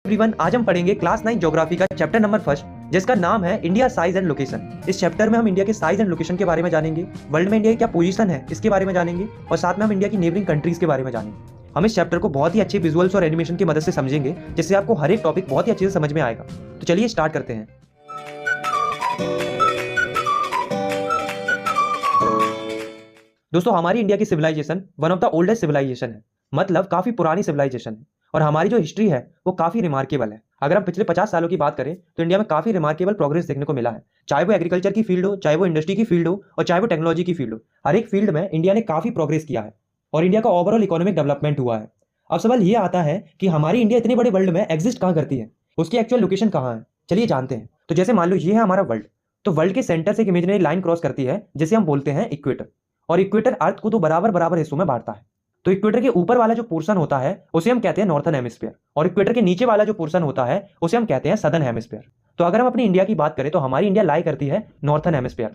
Everyone, आज हम पढ़ेंगे क्लास 9 ज्योग्राफी का चैप्टर नंबर फर्स्ट, जिसका नाम है इंडिया साइज एंड लोकेशन। इस चैप्टर में हम इंडिया के साइज एंड लोकेशन के बारे में जानेंगे, वर्ल्ड में इंडिया की क्या पोजीशन है इसके बारे में जानेंगे, और साथ में हम इंडिया की नेबरिंग कंट्रीज के बारे में जानेंगे। हम इस चैप्टर को बहुत ही अच्छे विजुअल्स और एनिमेशन की मदद से समझेंगे, जिससे आपको हर एक टॉपिक बहुत ही अच्छे से समझ में आएगा। तो चलिए स्टार्ट करते हैं। दोस्तों, हमारी इंडिया की civilization one of the oldest civilization है, मतलब काफी पुरानी सिविलाइजेशन है, और हमारी जो हिस्ट्री है वो काफी रिमार्केबल है। अगर हम पिछले 50 सालों की बात करें तो इंडिया में काफी रिमार्केबल प्रोग्रेस देखने को मिला है, चाहे वो एग्रीकल्चर की फील्ड हो, चाहे वो इंडस्ट्री की फील्ड हो, और चाहे वो टेक्नोलॉजी की फील्ड हो। हर एक फील्ड में इंडिया ने काफी प्रोग्रेस किया है और इंडिया का ओवरऑल इकोनॉमिक डेवलपमेंट हुआ है। अब सवाल ये आता है कि हमारी इंडिया इतने बड़े वर्ल्ड में एग्जिस्ट कहाँ करती है, उसकी एक्चुअल लोकेशन कहाँ है। चलिए जानते हैं। तो जैसे मान लो ये है हमारा वर्ल्ड, तो वर्ल्ड के सेंटर से एक इमेजिनरी लाइन क्रॉस करती है जिसे हम बोलते हैं इक्वेटर, और इक्वेटर अर्थ को तो बराबर बराबर हिस्सों में बांटता है। तो इक्वेटर के ऊपर वाला जो पोर्शन होता है उसे हम कहते हैं नॉर्थर्न हेमिस्फीयर, और इक्वेटर के नीचे वाला जो पोर्शन होता है उसे हम कहते हैं सदर्न हेमिस्फीयर। तो अगर हम अपनी इंडिया की बात करें तो हमारी इंडिया लाई करती है नॉर्थर्न हेमिस्फीयर।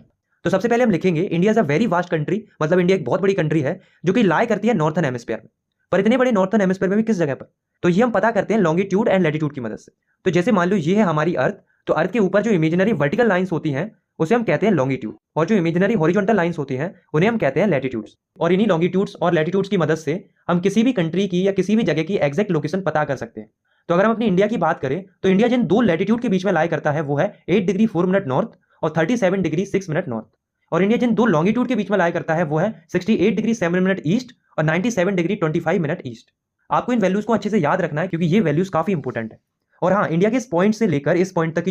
तो सबसे पहले हम लिखेंगे India is a very vast country, मतलब इंडिया एक बहुत बड़ी कंट्री है जो कि लाई करती है नॉर्थर्न हेमिस्फीयर में। पर इतने बड़े नॉर्थर्न हेमिस्फीयर में भी किस जगह पर, तो ये हम पता करते हैं लॉन्गिट्यूड एंड लैटिट्यूड की मदद से। तो जैसे मान लो ये है हमारी अर्थ, तो अर्थ के ऊपर जो इमेजिनरी वर्टिकल लाइंस होती हैं उसे हम कहते हैं लॉन्गिट्यूड, और जो इमेजिनरी हॉरिजॉन्टल लाइंस होती हैं उन्हें हम कहते हैं लैटिट्यूड्स। और इन्हीं लॉन्गिट्यूड्स और लैटिट्यूड्स की मदद से हम किसी भी कंट्री की या किसी भी जगह की एग्जैक्ट लोकेशन पता कर सकते हैं। तो अगर हम अपनी इंडिया की बात करें तो इंडिया जिन दो लैटिट्यूड के बीच में लाई करता है वो है 8 डिग्री 4 मिनट नॉर्थ और 37 डिग्री 6 मिनट नॉर्थ, और इंडिया जिन दो लॉन्गिट्यूड के बीच में लाई करता है वो है 68 डिग्री 7 मिनट ईस्ट और 97 डिग्री 25 मिनट ईस्ट। आपको इन वैल्यूज को अच्छे से याद रखना है क्योंकि ये वैल्यूज काफी इंपॉर्टेंट है। और हाँ, इंडिया के इस पॉइंट से लेकर इस पॉइंट तक की जो